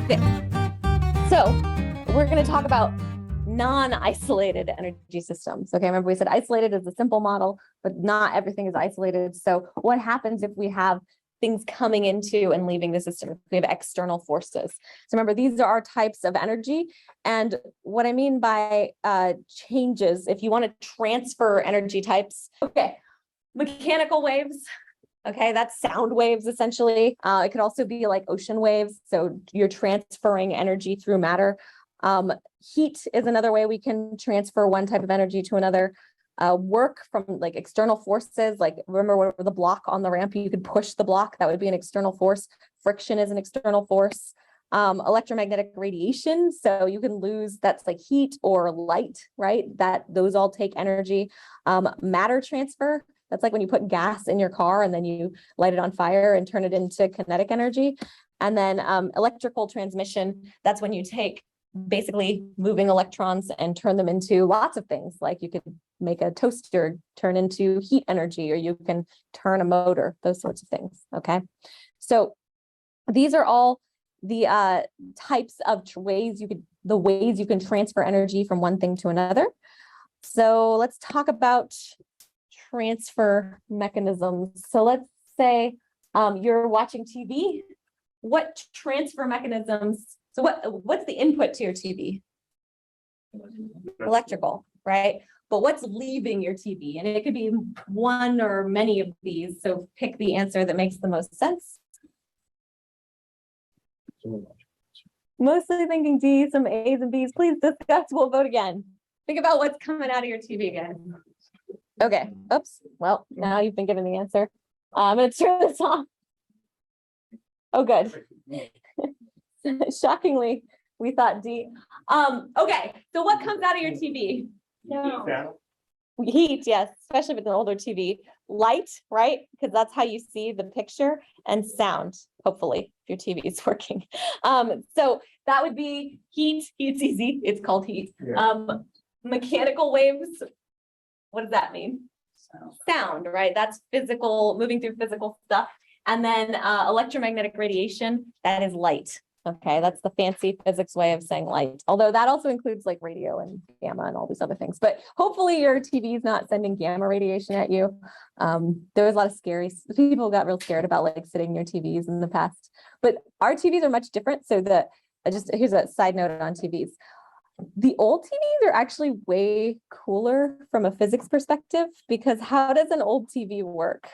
Okay. So we're going to talk about non-isolated energy systems. Okay, remember we said isolated is a simple model, but not everything is isolated. So what happens if we have things coming into and leaving the system? If we have external forces. So remember, these are our types of energy. And what I mean by changes, if you want to transfer energy types, okay, mechanical waves. Okay, that's sound waves, essentially. It could also be like ocean waves. So you're transferring energy through matter. Heat is another way we can transfer one type of energy to another. Work from like external forces, like remember the block on the ramp, you could push the block, that would be an external force. Friction is an external force. Electromagnetic radiation, so you can lose, that's like heat or light, right? Those all take energy. Matter transfer, that's like when you put gas in your car and then you light it on fire and turn it into kinetic energy. And then electrical transmission, that's when you take basically moving electrons and turn them into lots of things. Like you could make a toaster turn into heat energy, or you can turn a motor, those sorts of things. Okay. So these are all the types of ways you can transfer energy from one thing to another. So let's talk about transfer mechanisms. So let's say you're watching TV. What transfer mechanisms? So what's the input to your TV? Electrical, right? But what's leaving your TV? And it could be one or many of these. So pick the answer that makes the most sense. Mostly thinking D, some A's and B's. Please discuss. We'll vote again. Think about what's coming out of your TV again. Okay. Oops. Well, now you've been given the answer. I'm going to turn this off. Oh, good. Shockingly, we thought D. Okay. So what comes out of your TV? No. Heat, yes, especially with an older TV. Light, right? Because that's how you see the picture, and sound, hopefully, if your TV is working. So that would be heat. Heat's easy. It's called heat. Yeah. Mechanical waves. What does that mean? Sound, right? That's physical, moving through physical stuff. And then electromagnetic radiation, that is light. Okay, that's the fancy physics way of saying light. Although that also includes like radio and gamma and all these other things. But hopefully your TV is not sending gamma radiation at you. There was a lot of scary, people got real scared about like sitting near TVs in the past. But our TVs are much different. So here's a side note on TVs. The old TVs are actually way cooler from a physics perspective, because how does an old TV work?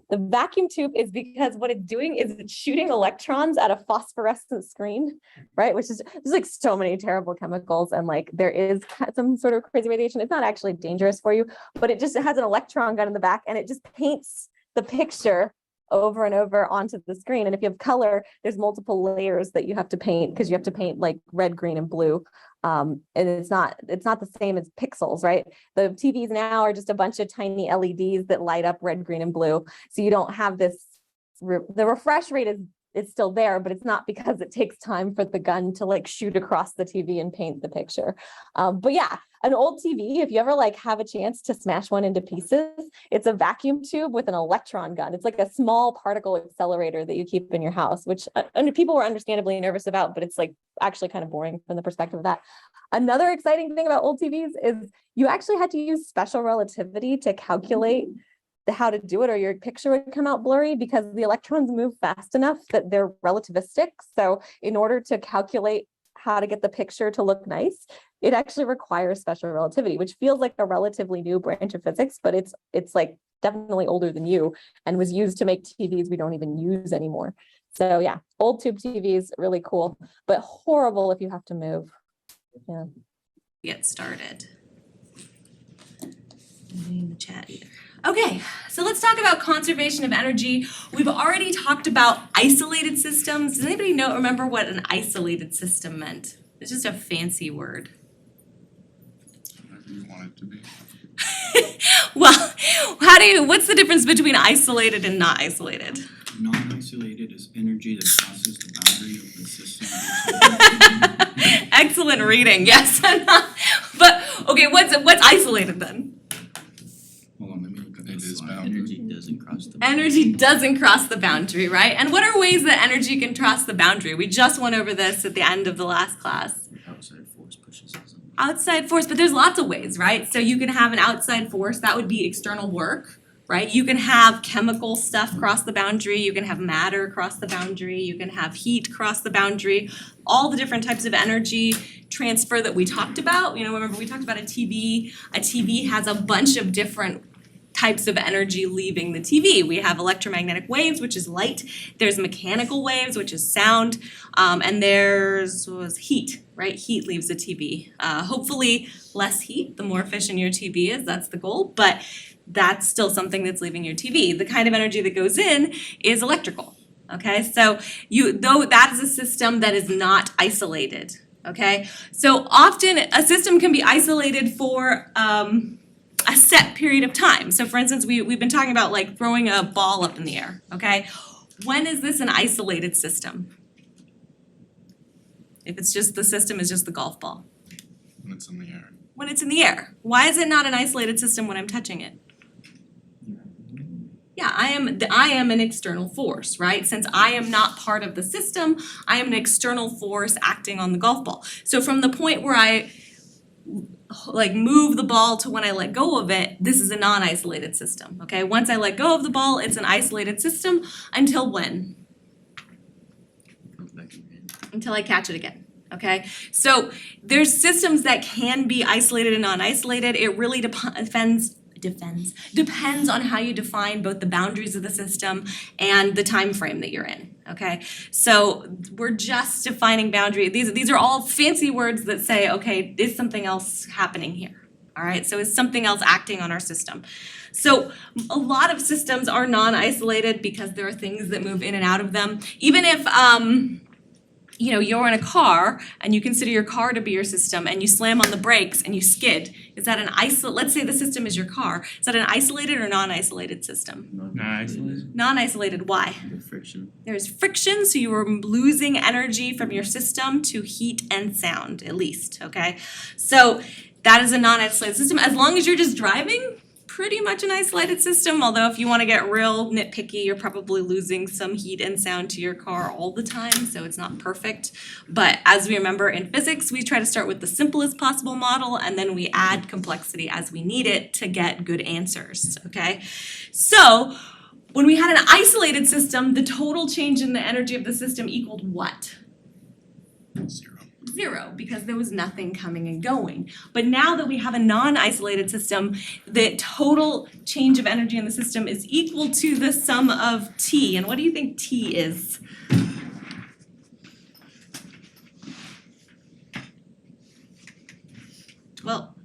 The vacuum tube is because what it's doing is it's shooting electrons at a phosphorescent screen, right? Which is, there's like so many terrible chemicals, and like there is some sort of crazy radiation. It's not actually dangerous for you, but it has an electron gun in the back, and it just paints the picture over and over onto the screen. And if you have color, there's multiple layers that you have to paint, because you have to paint like red, green, and blue. And it's not the same as pixels, right? The TVs now are just a bunch of tiny LEDs that light up red, green, and blue. So you don't have this, the refresh rate is still there, but it's not because it takes time for the gun to like shoot across the TV and paint the picture. But yeah, an old TV, if you ever like have a chance to smash one into pieces, it's a vacuum tube with an electron gun. It's like a small particle accelerator that you keep in your house, which people were understandably nervous about, but it's like actually kind of boring from the perspective of that. Another exciting thing about old TVs is you actually had to use special relativity to calculate how to do it, or your picture would come out blurry, because the electrons move fast enough that they're relativistic. So in order to calculate how to get the picture to look nice, it actually requires special relativity, which feels like a relatively new branch of physics, but it's like definitely older than you, and was used to make TVs we don't even use anymore. So yeah, old tube TVs, really cool, but horrible if you have to move. Yeah. Get started. In the chat either. Okay, so let's talk about conservation of energy. We've already talked about isolated systems. Does anybody remember what an isolated system meant? It's just a fancy word. Whatever you want it to be. Well, what's the difference between isolated and not isolated? Non-isolated is energy that crosses the boundary of the system. Excellent reading, yes. But okay, what's isolated then? Hold on, let me look at It this is slide. boundary. Energy doesn't cross cross the. Energy doesn't cross the boundary, right? And what are ways that energy can cross the boundary? We just went over this at the end of the last class. Outside force pushes us. Outside force, but there's lots of ways, right? So you can have an outside force, that would be external work, right? You can have chemical stuff cross the boundary, you can have matter cross the boundary, you can have heat cross the boundary, all the different types of energy transfer that we talked about. You know, remember we talked about a TV. A TV has a bunch of different types of energy leaving the TV. We have electromagnetic waves, which is light. There's mechanical waves, which is sound. And there's heat, right? Heat leaves the TV. Hopefully less heat, the more efficient your TV is, that's the goal. But that's still something that's leaving your TV. The kind of energy that goes in is electrical, okay? So though that is a system that is not isolated, okay? So often a system can be isolated for a set period of time. So for instance, we've been talking about like throwing a ball up in the air, okay? When is this an isolated system? If it's just the system is just the golf ball. When it's in the air. When it's in the air. Why is it not an isolated system when I'm touching it? Yeah, I am an external force, right? Since I am not part of the system, I am an external force acting on the golf ball. So from the point where I like move the ball to when I let go of it, this is a non-isolated system, okay? Once I let go of the ball, it's an isolated system until when? Comes back again. Until I catch it again, okay? So there's systems that can be isolated and non-isolated. It really depends on how you define both the boundaries of the system and the time frame that you're in, okay? So we're just defining boundary. These are all fancy words that say, okay, is something else happening here? All right, so is something else acting on our system? So a lot of systems are non-isolated because there are things that move in and out of them. Even if you know, you're in a car and you consider your car to be your system and you slam on the brakes and you skid, is that let's say the system is your car, is that an isolated or non-isolated system? Non-isolated. Non-isolated, why? The friction. There's friction, so you are losing energy from your system to heat and sound, at least, okay? So that is a non-isolated system. As long as you're just driving, pretty much an isolated system, although if you want to get real nitpicky, you're probably losing some heat and sound to your car all the time, so it's not perfect. But as we remember in physics, we try to start with the simplest possible model and then we add complexity as we need it to get good answers, okay? So when we had an isolated system, the total change in the energy of the system equaled what? 0, because there was nothing coming and going. But now that we have a non-isolated system, the total change of energy in the system is equal to the sum of T. And what do you think T is? Well,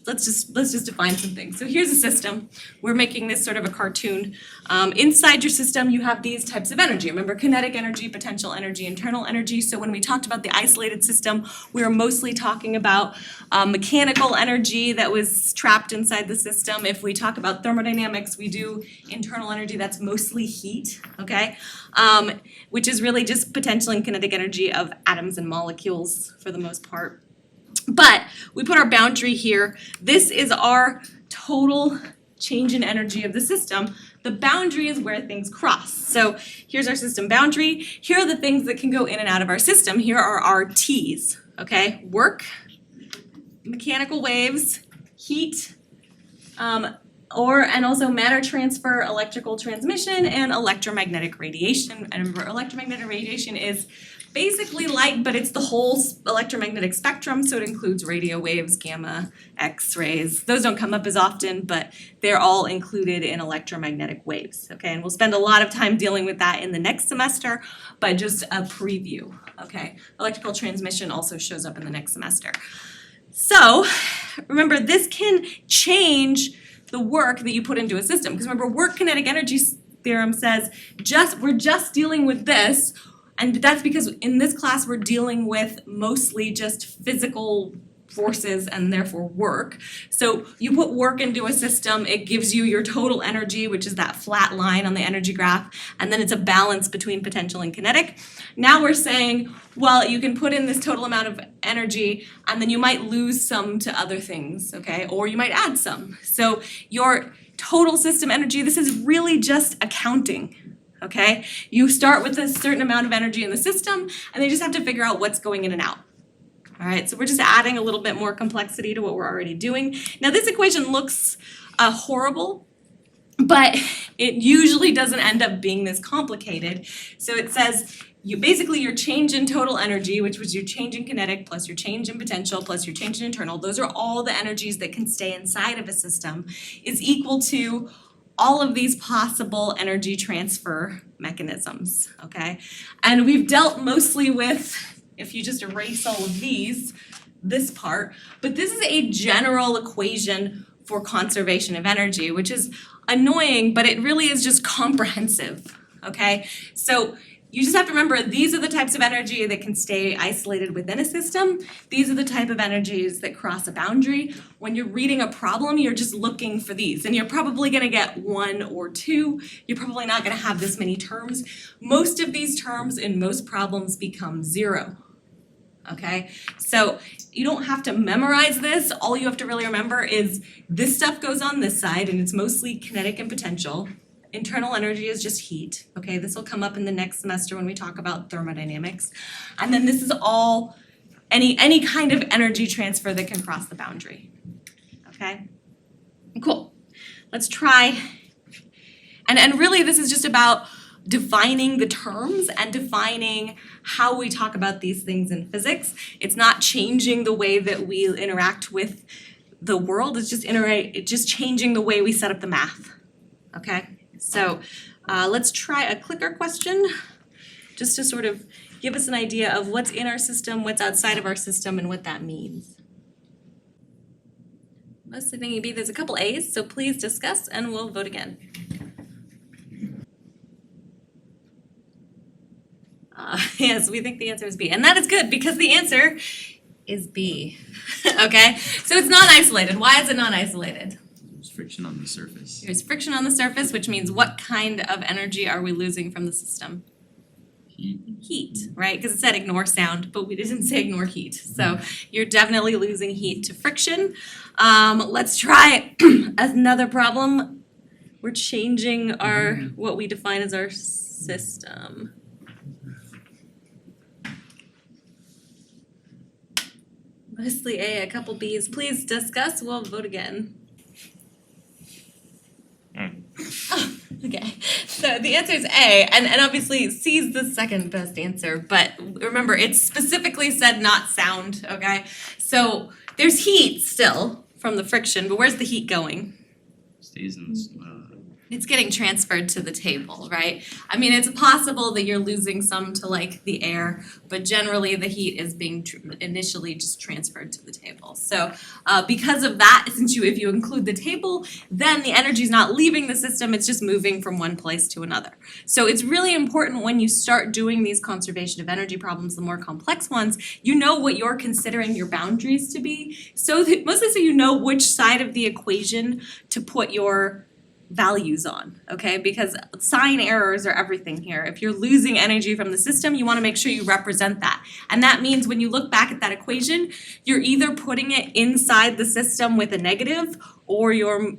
let's just define some things. So here's a system. We're making this sort of a cartoon. Inside your system, you have these types of energy. Remember, kinetic energy, potential energy, internal energy. So when we talked about the isolated system, we were mostly talking about mechanical energy that was trapped inside the system. If we talk about thermodynamics, we do internal energy that's mostly heat, okay? Which is really just potential and kinetic energy of atoms and molecules for the most part. But we put our boundary here. This is our total change in energy of the system. The boundary is where things cross. So here's our system boundary. Here are the things that can go in and out of our system. Here are our T's, okay? Work, mechanical waves, heat, and also matter transfer, electrical transmission, and electromagnetic radiation. And remember, electromagnetic radiation is basically light, but it's the whole electromagnetic spectrum, so it includes radio waves, gamma, X-rays. Those don't come up as often, but they're all included in electromagnetic waves, okay? And we'll spend a lot of time dealing with that in the next semester, but just a preview, okay? Electrical transmission also shows up in the next semester. So, remember, this can change the work that you put into a system, because remember, work kinetic energy theorem says we're just dealing with this. And that's because in this class we're dealing with mostly just physical forces and therefore work. So you put work into a system, it gives you your total energy, which is that flat line on the energy graph, and then it's a balance between potential and kinetic. Now we're saying, well, you can put in this total amount of energy and then you might lose some to other things, okay? Or you might add some. So your total system energy, this is really just accounting, okay? You start with a certain amount of energy in the system, and they just have to figure out what's going in and out. All right, so we're just adding a little bit more complexity to what we're already doing. Now this equation looks horrible, but it usually doesn't end up being this complicated. So it says your change in total energy, which was your change in kinetic plus your change in potential plus your change in internal, those are all the energies that can stay inside of a system, is equal to all of these possible energy transfer mechanisms, okay? And we've dealt mostly with, if you just erase all of these, this part, but this is a general equation for conservation of energy, which is annoying, but it really is just comprehensive, okay? So you just have to remember, these are the types of energy that can stay isolated within a system. These are the type of energies that cross a boundary. When you're reading a problem, you're just looking for these, and you're probably gonna get one or two. You're probably not gonna have this many terms. Most of these terms in most problems become zero, okay? So you don't have to memorize this. All you have to really remember is this stuff goes on this side, and it's mostly kinetic and potential. Internal energy is just heat, okay? This will come up in the next semester when we talk about thermodynamics. And then this is all any kind of energy transfer that can cross the boundary, okay? Cool. Let's try, and really this is just about defining the terms and defining how we talk about these things in physics. It's not changing the way that we interact with the world, it's just changing the way we set up the math, okay? So let's try a clicker question, just to sort of give us an idea of what's in our system, what's outside of our system, and what that means. Mostly thinking B, there's a couple A's, so please discuss and we'll vote again. Yes, we think the answer is B, and that is good because the answer is B, okay? So it's non-isolated. Why is it non-isolated? There's friction on the surface. There's friction on the surface, which means what kind of energy are we losing from the system? Heat. Heat, right? Because it said ignore sound, but we didn't say ignore heat. So you're definitely losing heat to friction. Let's try another problem. We're changing our what we define as our system. Mostly A, a couple B's. Please discuss, we'll vote again. Oh, okay, so the answer is A, and obviously C is the second best answer, but remember, it's specifically said not sound, okay? So there's heat still from the friction, but where's the heat going? Stays in the It's getting transferred to the table, right? I mean, it's possible that you're losing some to like the air, but generally the heat is being initially just transferred to the table. So because of that, since if you include the table, then the energy is not leaving the system, it's just moving from one place to another. So it's really important when you start doing these conservation of energy problems, the more complex ones, you know what you're considering your boundaries to be, so that, mostly so you know which side of the equation to put your values on, okay? Because sign errors are everything here. If you're losing energy from the system, you want to make sure you represent that. And that means when you look back at that equation, you're either putting it inside the system with a negative, or you're,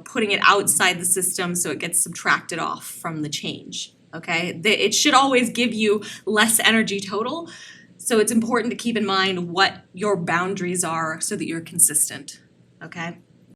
putting it outside the system so it gets subtracted off from the change, okay? It should always give you less energy total, so it's important to keep in mind what your boundaries are so that you're consistent, okay?